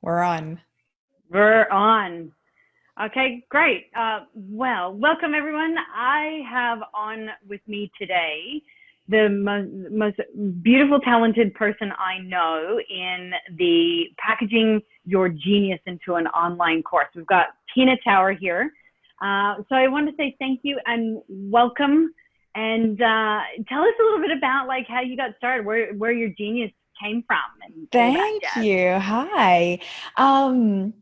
We're on. We're on. Okay, great. Well, welcome everyone. I have on with me today the most beautiful, talented person I know in the packaging your genius into an online course. We've got Tina Tower here. So I want to say thank you and welcome. And tell us a little bit about like how you got started, where your genius came from, and all that Thank jazz. you. Hi. Um,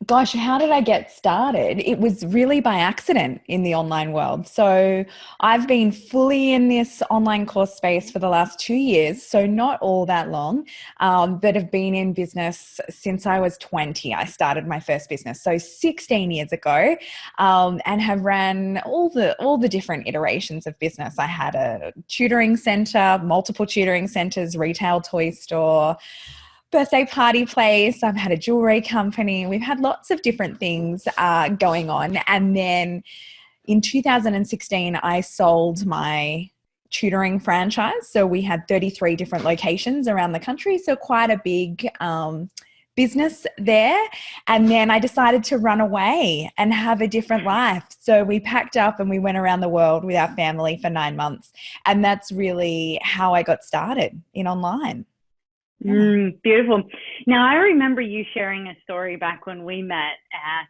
Gosh, how did I get started? It was really by accident in the online world. So I've been fully in this online course space for the last 2 years, so not all that long, but have been in business since I was 20. I started my first business, so 16 years ago, and have ran all the different iterations of business. I had a tutoring center, multiple tutoring centers, retail toy store, birthday party place. I've had a jewelry company. We've had lots of different things going on. And then in 2016, I sold my tutoring franchise. So we had 33 different locations around the country. So quite a big business there. And then I decided to run away and have a different life. So we packed up and we went around the world with our family for 9 months. And that's really how I got started in online. Yeah. Beautiful. Now, I remember you sharing a story back when we met at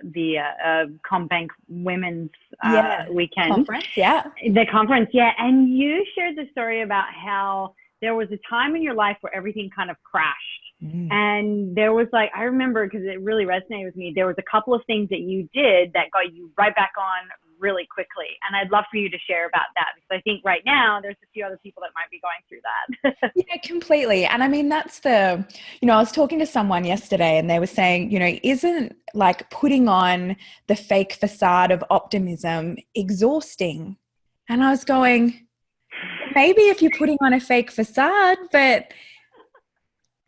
the Combank Women's Yeah. Weekend, Conference. Yeah. the conference. Yeah, and you shared the story about how there was a time in your life where everything kind of crashed. Mm. And there was like, I remember because it really resonated with me. There was a couple of things that you did that got you right back on really quickly. And I'd love for you to share about that because I think right now there's a few other people that might be going through that. Yeah, completely. And I mean, I was talking to someone yesterday and they were saying, isn't like putting on the fake facade of optimism exhausting? And I was going, maybe if you're putting on a fake facade, but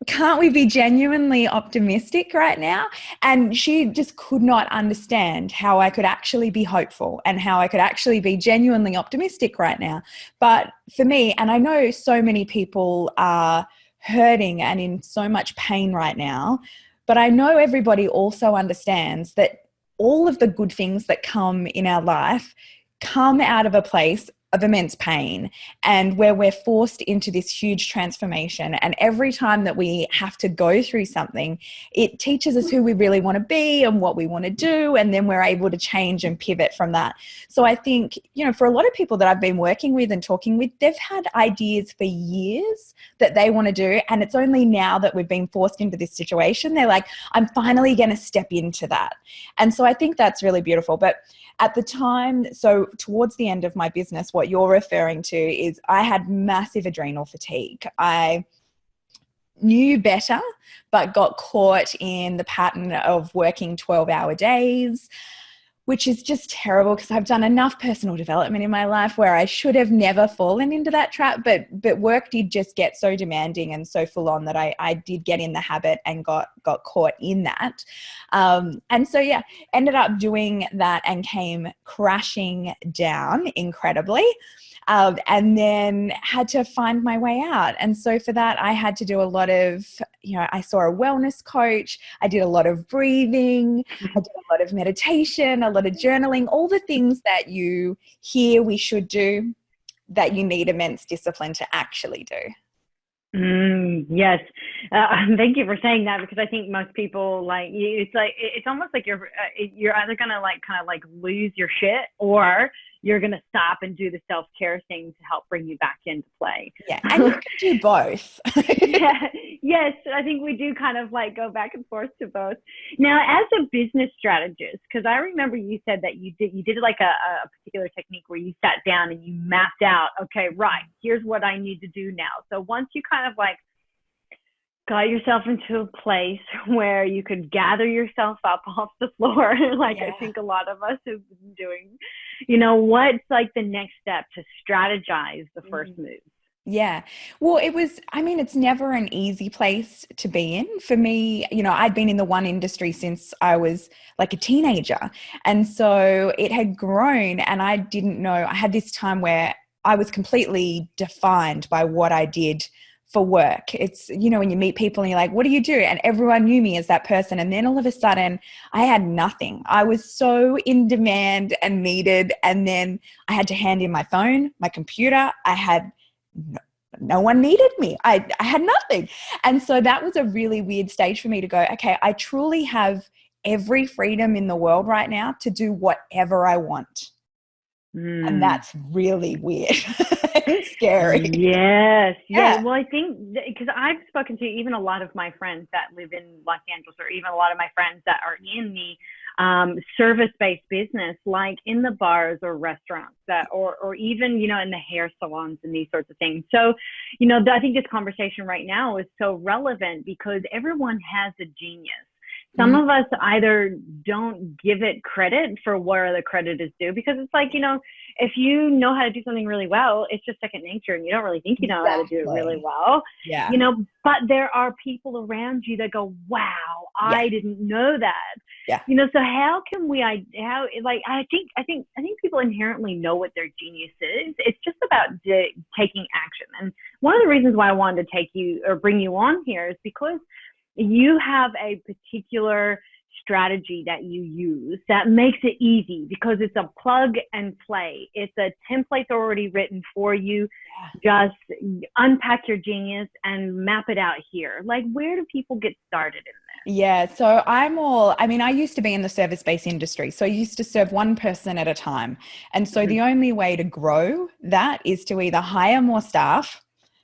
can't we be genuinely optimistic right now? And she just could not understand how I could actually be hopeful and how I could actually be genuinely optimistic right now. But for me, and I know so many people are hurting and in so much pain right now, but I know everybody also understands that all of the good things that come in our life come out of a place of immense pain and where we're forced into this huge transformation. And every time that we have to go through something, it teaches us who we really want to be and what we want to do. And then we're able to change and pivot from that. So I think, for a lot of people that I've been working with and talking with, they've had ideas for years that they want to do. And it's only now that we've been forced into this situation, they're like, I'm finally going to step into that. And so I think that's really beautiful. But at the time, so towards the end of my business, what you're referring to is I had massive adrenal fatigue. I knew better, but got caught in the pattern of working 12-hour days, which is just terrible because I've done enough personal development in my life where I should have never fallen into that trap. But work did just get so demanding and so full on that I did get in the habit and got caught in that. And so, yeah, ended up doing that and came crashing down incredibly. And then had to find my way out. And so for that, I had to do a lot of, I saw a wellness coach. I did a lot of breathing. I did a lot of meditation, a lot of journaling, all the things that you hear we should do that you need immense discipline to actually do. Yes. Thank you for saying that because I think most people it's almost like you're either gonna like kind of like lose your shit or you're gonna stop and do the self-care thing to help bring you back into play. Yeah, and you can do both. Yeah, yes, I think we do kind of like go back and forth to both. Now, as a business strategist, because I remember you said that you did like a particular technique where you sat down and you mapped out, okay, right, here's what I need to do now. So once you kind of like got yourself into a place where you could gather yourself up off the floor, like yeah. I think a lot of us have been doing, what's like the next step to strategize the first move? Yeah. Well, it's never an easy place to be in. For me, I'd been in the one industry since I was like a teenager. And so it had grown and I didn't know, I had this time where I was completely defined by what I did for work. It's, you know, when you meet people and you're like, what do you do? And everyone knew me as that person. And then all of a sudden I had nothing. I was so in demand and needed. And then I had to hand in my phone, my computer. I had no one needed me. I had nothing. And so that was a really weird stage for me to go, okay, I truly have every freedom in the world right now to do whatever I want. And that's really weird. It's scary. Yes. Yeah. Yeah. Well, I think because I've spoken to even a lot of my friends that live in Los Angeles, or even a lot of my friends that are in the service-based business, like in the bars or restaurants or even, you know, in the hair salons and these sorts of things. So, you know, I think this conversation right now is so relevant because everyone has a genius. Some of us either don't give it credit for where the credit is due, because it's like, you know, if you know how to do something really well, it's just second nature and you don't really think you know how to do it really well. Yeah. You know, but there are people around you that go, wow, I didn't know that. Yeah. You know, so how can we, I think people inherently know what their genius is. It's just about taking action. And one of the reasons why I wanted to take you or bring you on here is because you have a particular strategy that you use that makes it easy, because it's a plug and play. It's a template already written for you. Just unpack your genius and map it out here. Like, where do people get started in this? Yeah. So I used to be in the service-based industry. So I used to serve one person at a time. And so the only way to grow that is to either hire more staff,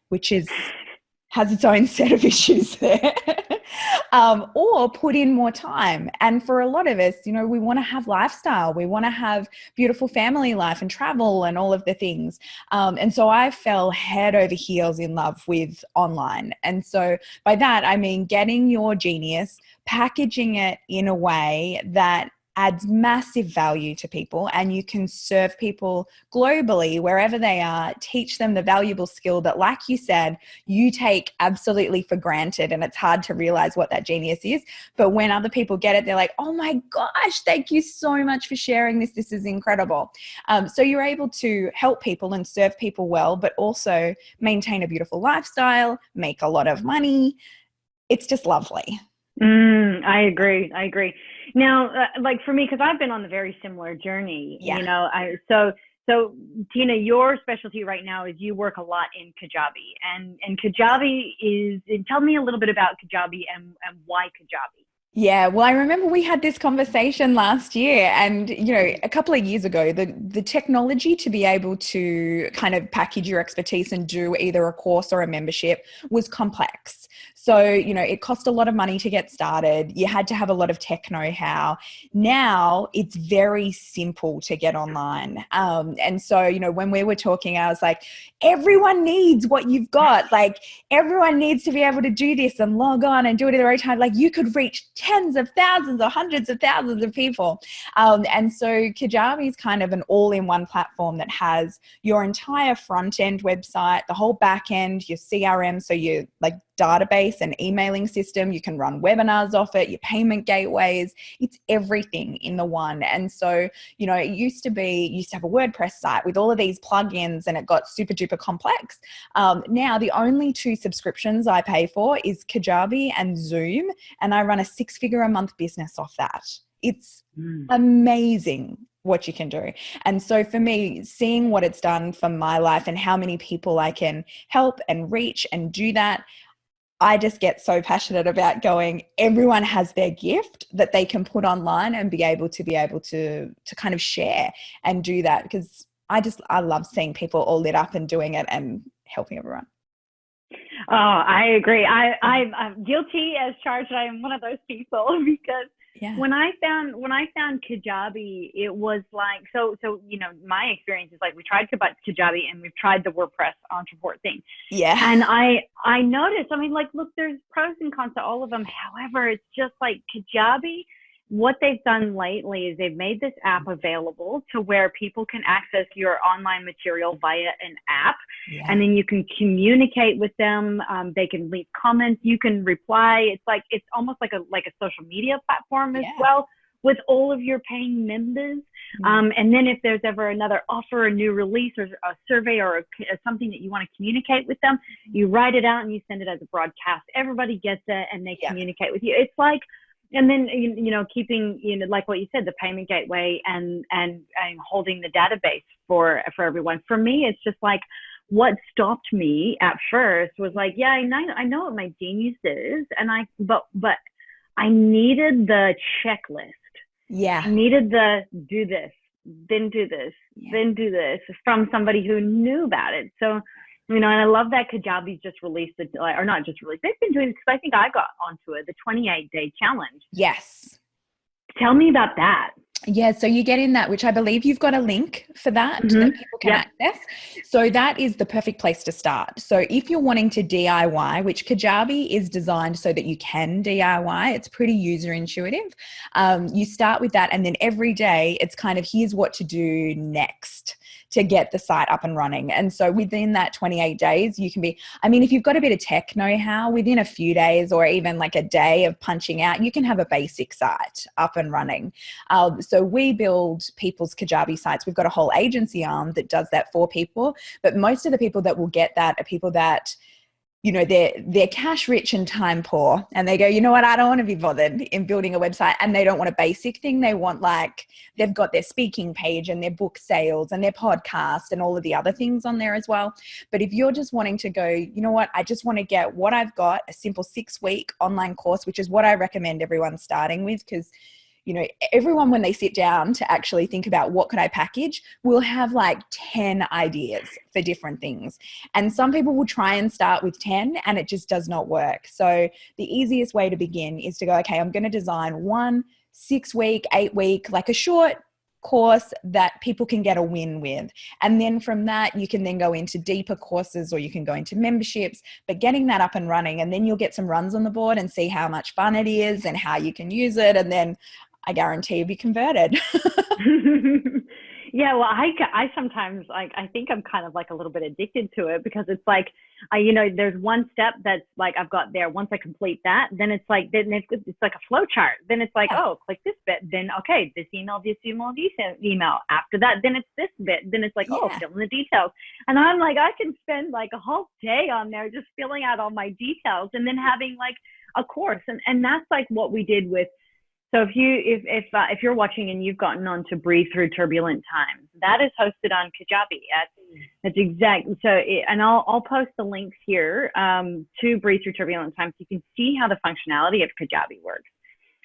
which has its own set of issues there, or put in more time. And for a lot of us, you know, we want to have lifestyle. We want to have beautiful family life and travel and all of the things. And so I fell head over heels in love with online. And so by that, I mean getting your genius, packaging it in a way that adds massive value to people, and you can serve people globally wherever they are, teach them the valuable skill that, like you said, you take absolutely for granted, and it's hard to realize what that genius is. But when other people get it, they're like, oh my gosh, thank you so much for sharing this. This is incredible. So you're able to help people and serve people well, but also maintain a beautiful lifestyle, make a lot of money. It's just lovely. I agree. Now, like for me, because I've been on a very similar journey, you know, so Tina, your specialty right now is you work a lot in Kajabi, and Kajabi tell me a little bit about Kajabi and why Kajabi. Yeah, well, I remember we had this conversation last year, and, you know, a couple of years ago, the technology to be able to kind of package your expertise and do either a course or a membership was complex. So, you know, it cost a lot of money to get started. You had to have a lot of tech know-how. Now it's very simple to get online. And so, you know, when we were talking, I was like, everyone needs what you've got. Like, everyone needs to be able to do this and log on and do it at the right time. Like, you could reach tens of thousands or hundreds of thousands of people. And so Kajabi is kind of an all-in-one platform that has your entire front-end website, the whole back-end, your CRM, so your like database and emailing system. You can run webinars off it, your payment gateways. It's everything in the one. And so, you know, it used to have a WordPress site with all of these plugins, and it got super duper complex. Now the only two subscriptions I pay for is Kajabi and Zoom, and I run a 6-figure a month business off that. It's amazing what you can do. And so for me, seeing what it's done for my life and how many people I can help and reach and do that, I just get so passionate about going, everyone has their gift that they can put online and be able to kind of share and do that, because I love seeing people all lit up and doing it and helping everyone. Oh, I agree. I'm guilty as charged. I am one of those people, because when I found Kajabi, it was like, so, you know, my experience is like, we tried Kajabi and we've tried the WordPress Entreport thing. Yeah. And I noticed, I mean, like, look, there's pros and cons to all of them. However, it's just like Kajabi, what they've done lately is they've made this app available to where people can access your online material via an app, and then you can communicate with them. They can leave comments, you can reply. It's almost like a social media platform as well, with all of your paying members. And then if there's ever another offer, a new release, or a survey, or something that you want to communicate with them, you write it out and you send it as a broadcast. Everybody gets it and they communicate with you. It's like, and then, keeping, like what you said, the payment gateway and holding the database for everyone. For me, it's just like, what stopped me at first was like, I know what my genius is. But I needed the checklist. Yeah. I needed the do this, then do this, then do this from somebody who knew about it. So, and I love that Kajabi just released it, or not just released. They've been doing it because I think I got onto it, the 28-day challenge. Yes. Tell me about that. Yeah, so you get in that, which I believe you've got a link for that that people can access. So that is the perfect place to start. So if you're wanting to DIY, which Kajabi is designed so that you can DIY, it's pretty user intuitive. You start with that, and then every day it's kind of, here's what to do next to get the site up and running. And so within that 28 days, you can be, if you've got a bit of tech know-how, within a few days or even like a day of punching out, you can have a basic site up and running. So we build people's Kajabi sites. We've got a whole agency arm that does that for people. But most of the people that will get that are people that, they're cash rich and time poor, and they go, you know what, I don't want to be bothered in building a website, and they don't want a basic thing. They want, like, they've got their speaking page and their book sales and their podcast and all of the other things on there as well. But if you're just wanting to go, you know what, I just want to get what I've got, a simple 6-week online course, which is what I recommend everyone starting with, because everyone, when they sit down to actually think about what could I package, will have like 10 ideas for different things. And some people will try and start with 10 and it just does not work. So the easiest way to begin is to go, okay, I'm going to design 1 6-week, 8-week, like a short course that people can get a win with. And then from that, you can then go into deeper courses, or you can go into memberships, but getting that up and running, and then you'll get some runs on the board and see how much fun it is and how you can use it. And then I guarantee you'll be converted. Yeah, well, I sometimes, like, I think I'm kind of like a little bit addicted to it, because it's like, there's one step that's like, I've got there. Once I complete that, then it's like, it's like a flow chart. Then it's like, oh, click this bit. Then, okay, this email. After that, then it's this bit. Then it's like, oh, fill in the details. And I'm like, I can spend like a whole day on there just filling out all my details, and then having like a course. And that's like what we did with. So if you're watching and you've gotten on to Breathe Through Turbulent Times, that is hosted on Kajabi. That's exact. So, and I'll post the links here to Breathe Through Turbulent Times. You can see how the functionality of Kajabi works.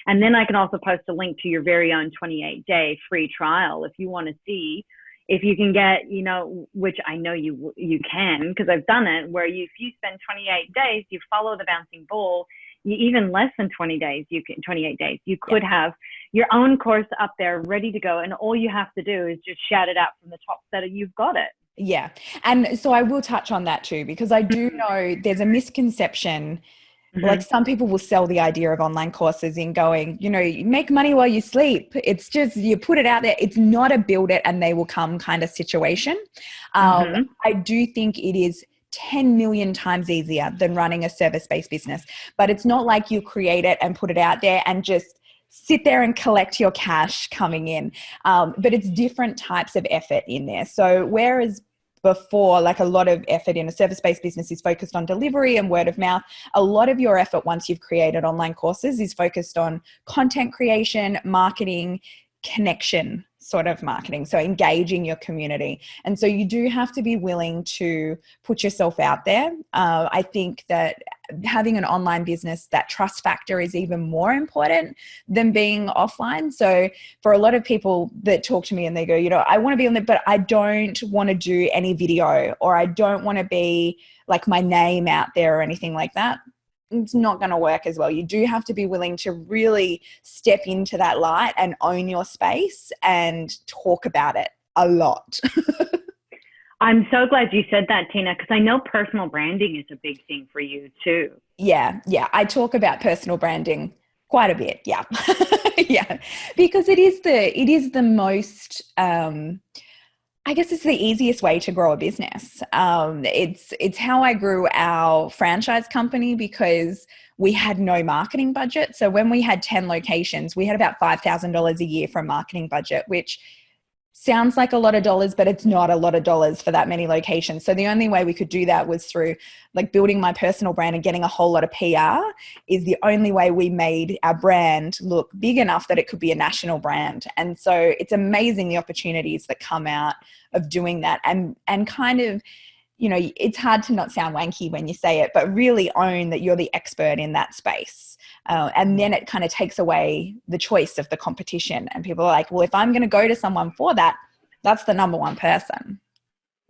And then I can also post a link to your very own 28-day free trial if you want to see if you can get, which I know you can, because I've done it, where if you spend 28 days, you follow the bouncing ball. Even less than 28 days, you could have your own course up there ready to go. And all you have to do is just shout it out from the top that you've got it. Yeah. And so I will touch on that too, because I do know there's a misconception. Like, some people will sell the idea of online courses in going, you make money while you sleep. It's just, you put it out there. It's not a build it and they will come kind of situation. I do think it is 10 million times easier than running a service-based business. But it's not like you create it and put it out there and just sit there and collect your cash coming in. But it's different types of effort in there. So whereas before, like, a lot of effort in a service-based business is focused on delivery and word of mouth, a lot of your effort once you've created online courses is focused on content creation, marketing, connection sort of marketing, so engaging your community. And so you do have to be willing to put yourself out there. I think that having an online business, that trust factor is even more important than being offline. So for a lot of people that talk to me and they go, I want to be on there, but I don't want to do any video, or I don't want to be like my name out there or anything like that. It's not going to work as well. You do have to be willing to really step into that light and own your space and talk about it a lot. I'm so glad you said that, Tina, because I know personal branding is a big thing for you too. Yeah. I talk about personal branding quite a bit. Yeah. Yeah. Because it is the most, I guess it's the easiest way to grow a business. It's how I grew our franchise company because we had no marketing budget. So when we had 10 locations, we had about $5,000 a year for a marketing budget, which sounds like a lot of dollars, but it's not a lot of dollars for that many locations. So the only way we could do that was through like building my personal brand and getting a whole lot of PR is the only way we made our brand look big enough that it could be a national brand. And so it's amazing the opportunities that come out of doing that and kind of, you know, it's hard to not sound wanky when you say it, but really own that you're the expert in that space. And then it kind of takes away the choice of the competition. And people are like, well, if I'm going to go to someone for that, that's the number one person.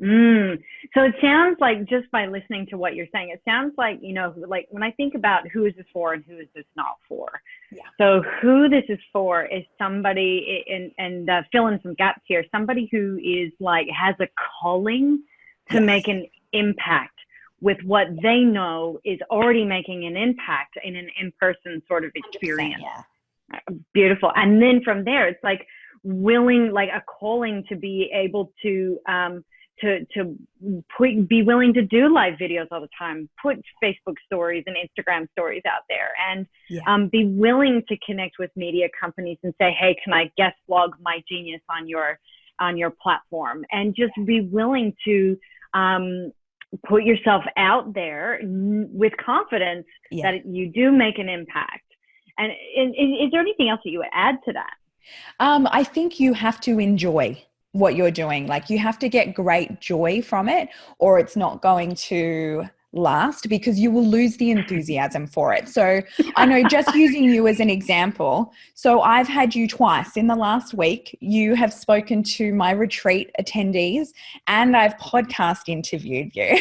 So it sounds like, just by listening to what you're saying, it sounds like, you know, like when I think about who is this for and who is this not for. Yeah. So who this is for is somebody, and fill in some gaps here, somebody who is like, has a calling to make an impact with what they know is already making an impact in an in-person sort of experience. Yeah. Beautiful. And then from there, it's like willing, like a calling to be able to be willing to do live videos all the time, put Facebook stories and Instagram stories out there, and be willing to connect with media companies and say, hey, can I guest blog my genius on your platform? And just be willing to put yourself out there with confidence that you do make an impact. And is there anything else that you would add to that? I think you have to enjoy what you're doing. Like you have to get great joy from it, or it's not going to last because you will lose the enthusiasm for it. So I know, just using you as an example, so I've had you twice in the last week. You have spoken to my retreat attendees and I've podcast interviewed you.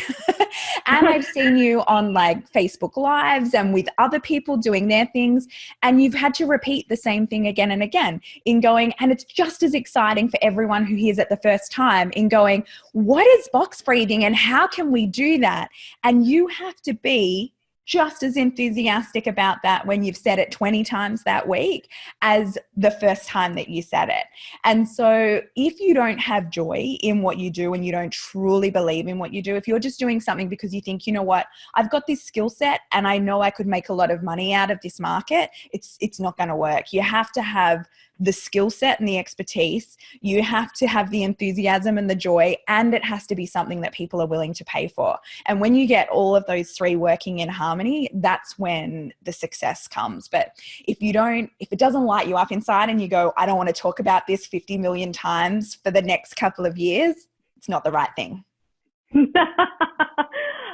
And I've seen you on like Facebook Lives and with other people doing their things. And you've had to repeat the same thing again and again in going, and it's just as exciting for everyone who hears it the first time in going, what is box breathing and how can we do that? And you have to be just as enthusiastic about that when you've said it 20 times that week as the first time that you said it. And so if you don't have joy in what you do and you don't truly believe in what you do, if you're just doing something because you think, you know what, I've got this skill set and I know I could make a lot of money out of this market, it's not going to work. You have to have the skill set and the expertise. You have to have the enthusiasm and the joy, and it has to be something that people are willing to pay for. And when you get all of those three working in harmony, that's when the success comes. But if it doesn't light you up inside and you go, I don't want to talk about this 50 million times for the next couple of years, it's not the right thing.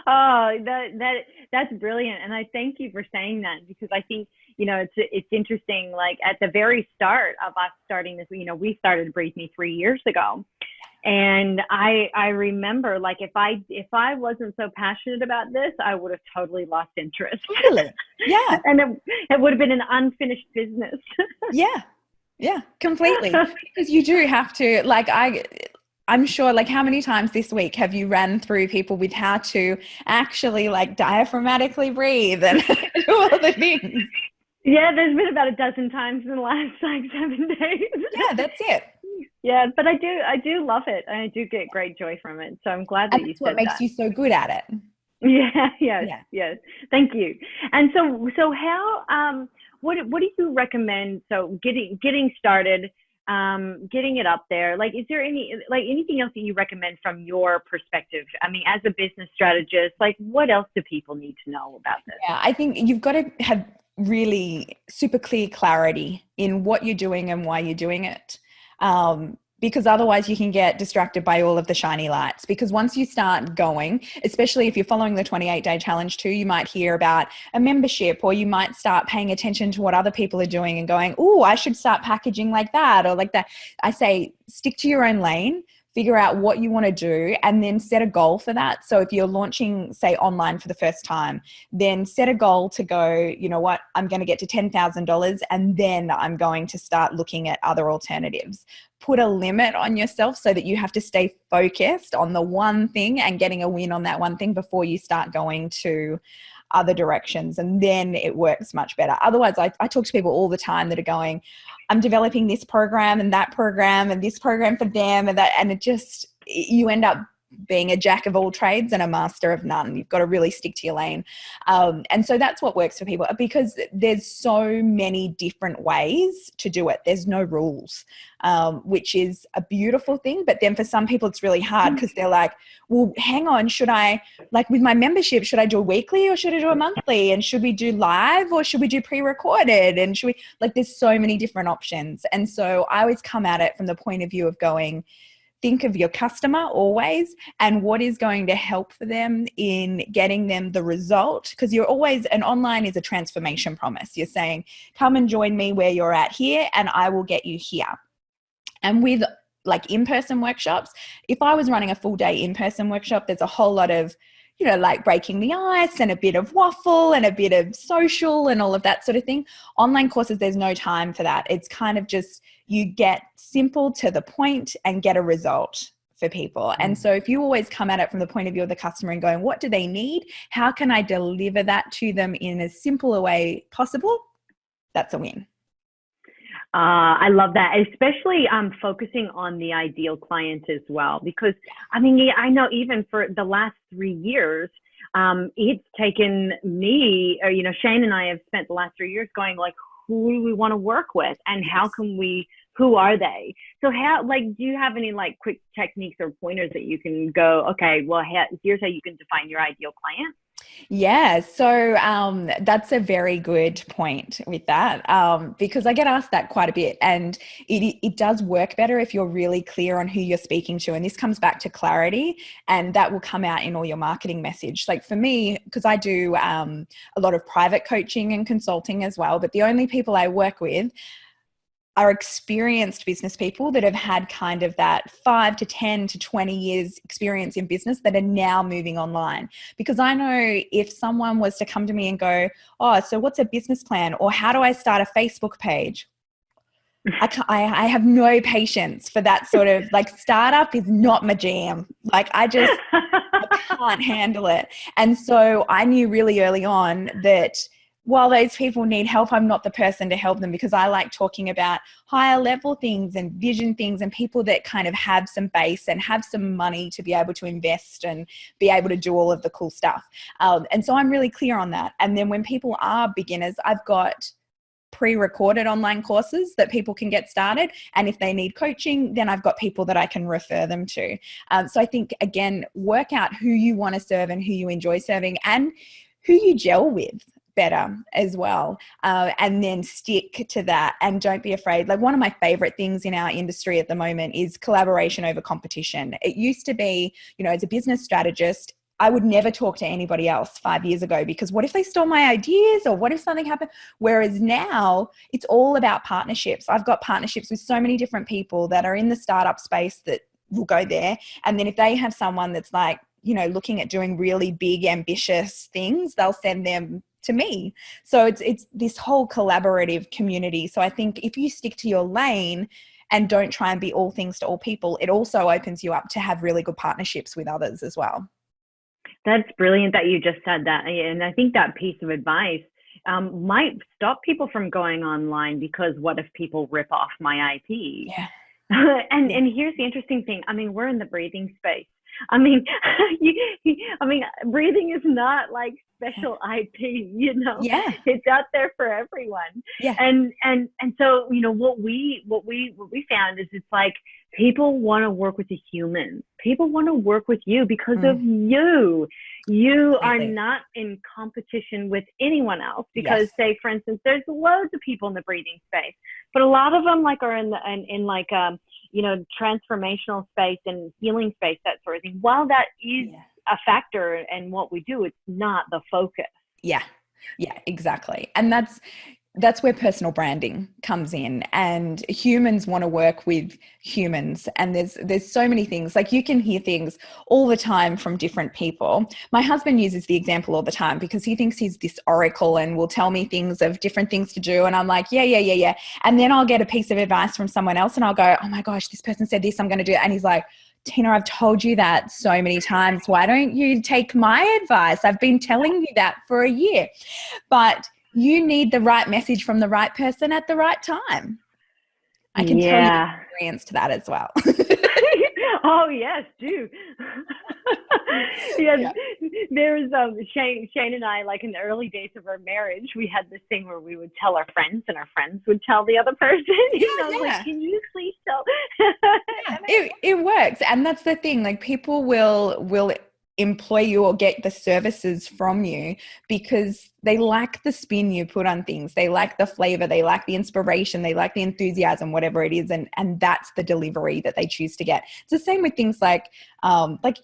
Oh, that's brilliant. And I thank you for saying that, because I think, you know, it's interesting, like at the very start of us starting this, you know, we started Breathe Me 3 years ago. And I remember, like, if I wasn't so passionate about this, I would have totally lost interest. Totally. Yeah. And it would have been an unfinished business. Yeah, completely. Because you do have to, like, I'm sure, like, how many times this week have you ran through people with how to actually like diaphragmatically breathe and do all the things? Yeah, there's been about a dozen times in the last like 7 days. Yeah, that's it. Yeah, but I do love it. I do get great joy from it. So I'm glad that you said that. That's what makes you so good at it. Yes. Thank you. And so how what do you recommend? So getting started, getting it up there. Like, is there anything else that you recommend from your perspective? I mean, as a business strategist, like, what else do people need to know about this? Yeah, I think you've got to have really super clear clarity in what you're doing and why you're doing it. Because otherwise you can get distracted by all of the shiny lights. Because once you start going, especially if you're following the 28-day challenge too, you might hear about a membership, or you might start paying attention to what other people are doing and going, oh, I should start packaging like that or like that. I say, stick to your own lane. Figure out what you want to do and then set a goal for that. So if you're launching, say, online for the first time, then set a goal to go, you know what, I'm going to get to $10,000 and then I'm going to start looking at other alternatives. Put a limit on yourself so that you have to stay focused on the one thing and getting a win on that one thing before you start going to other directions, and then it works much better. Otherwise, I talk to people all the time that are going, I'm developing this program and that program and this program for them and that, and you end up being a jack of all trades and a master of none. You've got to really stick to your lane. And so that's what works for people, because there's so many different ways to do it. There's no rules, which is a beautiful thing. But then for some people, it's really hard because they're like, well, hang on, should I, like with my membership, should I do a weekly or should I do a monthly? And should we do live or should we do pre-recorded? And should we, like, there's so many different options. And so I always come at it from the point of view of going, think of your customer always and what is going to help for them in getting them the result. Because you're always, an online is a transformation promise. You're saying, come and join me where you're at here and I will get you here. And with like in-person workshops, if I was running a full day in-person workshop, there's a whole lot of, you know, like breaking the ice and a bit of waffle and a bit of social and all of that sort of thing. Online courses, there's no time for that. It's kind of just, you get simple to the point and get a result for people. And so if you always come at it from the point of view of the customer and going, what do they need? How can I deliver that to them in as simple a way possible? That's a win. I love that, especially focusing on the ideal client as well, because I mean, I know even for the last 3 years, it's taken me, or, you know, Shane and I have spent the last 3 years going like, who do we want to work with and how can we, who are they? So how, like, do you have any like quick techniques or pointers that you can go, okay, well, here's how you can define your ideal client? Yeah, so that's a very good point with that, because I get asked that quite a bit, and it does work better if you're really clear on who you're speaking to. And this comes back to clarity, and that will come out in all your marketing message. Like for me, because I do a lot of private coaching and consulting as well, but the only people I work with are experienced business people that have had kind of that 5 to 10 to 20 years experience in business that are now moving online. Because I know if someone was to come to me and go, oh, so what's a business plan? Or how do I start a Facebook page? I have no patience for that sort of, like, startup is not my jam. Like I can't handle it. And so I knew really early on that while those people need help, I'm not the person to help them, because I like talking about higher level things and vision things and people that kind of have some base and have some money to be able to invest and be able to do all of the cool stuff. And so I'm really clear on that. And then when people are beginners, I've got pre-recorded online courses that people can get started. And if they need coaching, then I've got people that I can refer them to. So I think, again, work out who you want to serve and who you enjoy serving and who you gel with better as well, and then stick to that and don't be afraid. Like, one of my favorite things in our industry at the moment is collaboration over competition. It used to be, you know, as a business strategist, I would never talk to anybody else 5 years ago, because what if they stole my ideas, or what if something happened? Whereas now it's all about partnerships. I've got partnerships with so many different people that are in the startup space that will go there. And then if they have someone that's like, you know, looking at doing really big, ambitious things, they'll send them to me. So it's this whole collaborative community. So I think if you stick to your lane and don't try and be all things to all people, it also opens you up to have really good partnerships with others as well. That's brilliant that you just said that. And I think that piece of advice might stop people from going online, because what if people rip off my IP? Yeah. And here's the interesting thing. I mean, we're in the breathing space. I mean, breathing is not like special IP, you know. Yeah. It's out there for everyone. Yeah. And so, you know, what we found is, it's like people want to work with the humans. People want to work with you because of you. You are not in competition with anyone else, because say, for instance, there's loads of people in the breathing space, but a lot of them like are in you know, transformational space and healing space, that sort of thing. While that is a factor in what we do, it's not the focus. Yeah, exactly. And that's where personal branding comes in, and humans want to work with humans. And there's so many things, like you can hear things all the time from different people. My husband uses the example all the time because he thinks he's this oracle and will tell me things of different things to do. And I'm like, yeah. And then I'll get a piece of advice from someone else and I'll go, oh my gosh, this person said this, I'm going to do it. And he's like, Tina, I've told you that so many times. Why don't you take my advice? I've been telling you that for a year. But you need the right message from the right person at the right time. I can tell you Yeah. experienced that as well. Oh yes, do. Yes, Yeah. there's Shane and I, like in the early days of our marriage, we had this thing where we would tell our friends, and our friends would tell the other person. Like, can you please tell? Yeah, it works. And that's the thing. Like, people will employ you or get the services from you because they like the spin you put on things. They like the flavor, they like the inspiration, they like the enthusiasm, whatever it is. And that's the delivery that they choose to get. It's the same with things like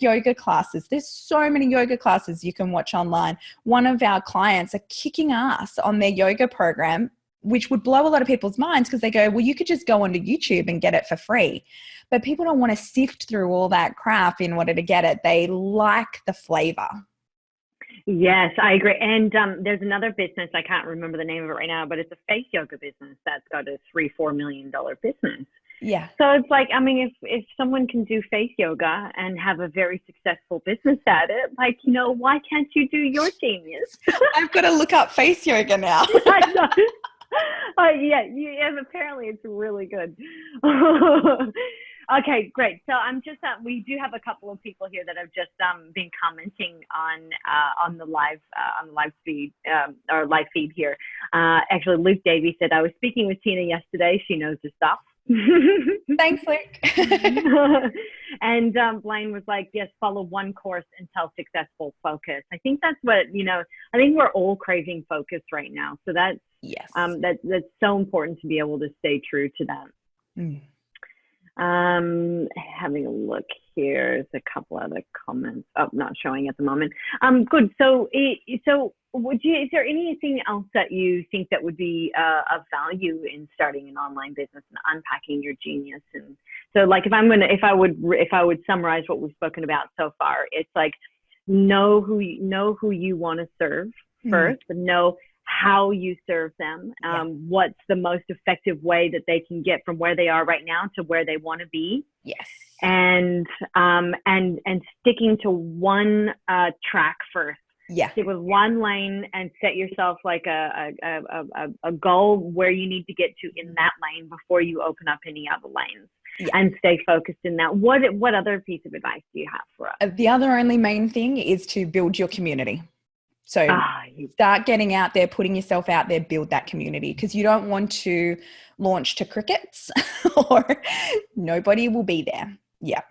yoga classes. There's so many yoga classes you can watch online. One of our clients are kicking ass on their yoga program, which would blow a lot of people's minds because they go, well, you could just go onto YouTube and get it for free. But people don't want to sift through all that crap in order to get it. They like the flavor. Yes, I agree. And there's another business, I can't remember the name of it right now, but it's a face yoga business that's got a $3-4 million business. Yeah. So it's like, I mean, if someone can do face yoga and have a very successful business at it, like, why can't you do your genius? I've got to look up face yoga now. I know. Yeah, apparently it's really good. Okay, great. So I'm just we do have a couple of people here that have just been commenting on the live feed or live feed here. Actually, Luke Davey said, I was speaking with Tina yesterday. She knows her stuff. Thanks, Luke. And Blaine was like, yes, follow one course until successful. Focus. I think that's what, I think we're all craving focus right now. So that's, yes, that's so important to be able to stay true to that. Having a look here, there's a couple other comments. Oh, not showing at the moment. Good. So is there anything else that you think that would be of value in starting an online business and unpacking your genius? And so, like, if I would summarize what we've spoken about so far, it's like know who you want to serve first, but know how you serve them, what's the most effective way that they can get from where they are right now to where they want to be. Yes. And sticking to one track first. Yeah. Stick with one lane and set yourself like a goal where you need to get to in that lane before you open up any other lanes. Yeah. And stay focused in that. What other piece of advice do you have for us? The other only main thing is to build your community. So start getting out there, putting yourself out there, build that community, because you don't want to launch to crickets or nobody will be there. Yeah.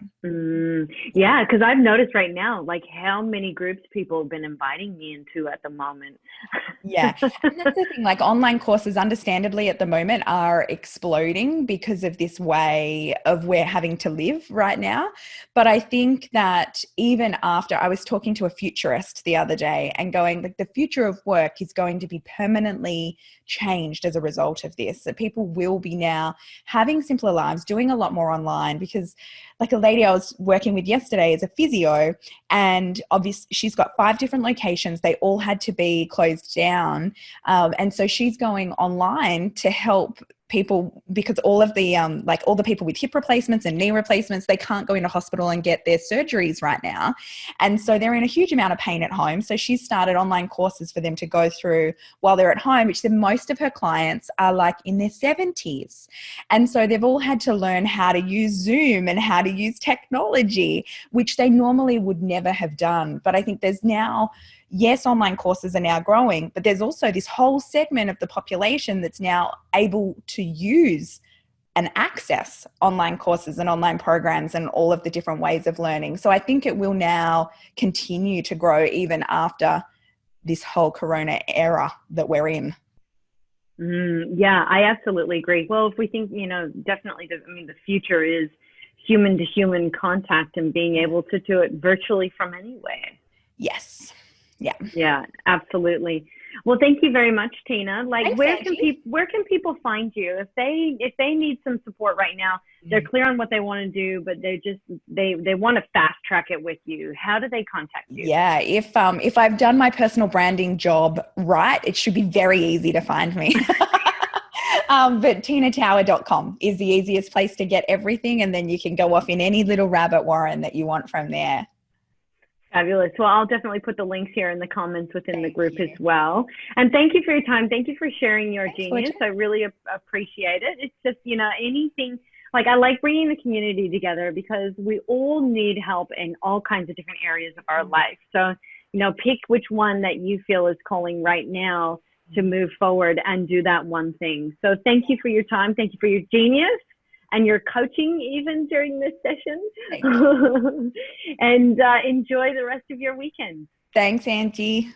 Yeah, because I've noticed right now, like, how many groups people have been inviting me into at the moment. Yeah. And that's the thing, like, online courses, understandably, at the moment are exploding because of this way of we're having to live right now. But I think that even after, I was talking to a futurist the other day and going, like, the future of work is going to be permanently changed as a result of this. That people will be now having simpler lives, doing a lot more online, because like a lady I was working with yesterday is a physio, and obviously she's got 5 different locations. They all had to be closed down. And so she's going online to help people, because all of the all the people with hip replacements and knee replacements, they can't go into hospital and get their surgeries right now, and so they're in a huge amount of pain at home. So she's started online courses for them to go through while they're at home, which most of her clients are like in their 70s, and so they've all had to learn how to use Zoom and how to use technology, which they normally would never have done. But I think there's now, yes, online courses are now growing, but there's also this whole segment of the population that's now able to use and access online courses and online programs and all of the different ways of learning. So I think it will now continue to grow even after this whole Corona era that we're in. Yeah, I absolutely agree. Well, if we think, definitely, the future is human to human contact and being able to do it virtually from anywhere. Yes. Yeah. Yeah, absolutely. Well, thank you very much, Tina. Like, thanks, where can people find you if they need some support right now? They're clear on what they want to do, but they want to fast track it with you. How do they contact you? Yeah, if I've done my personal branding job right, it should be very easy to find me. But tinatower.com is the easiest place to get everything, and then you can go off in any little rabbit warren that you want from there. Fabulous. Well, I'll definitely put the links here in the comments within the Thank group as you. well. And thank you for your time. Thank you for sharing your Thanks, genius. Georgia. I really appreciate it. It's just, anything like I like bringing the community together because we all need help in all kinds of different areas of our life. So, pick which one that you feel is calling right now to move forward and do that one thing. So thank you for your time. Thank you for your genius and your coaching even during this session. Thank you. And enjoy the rest of your weekend. Thanks, Angie.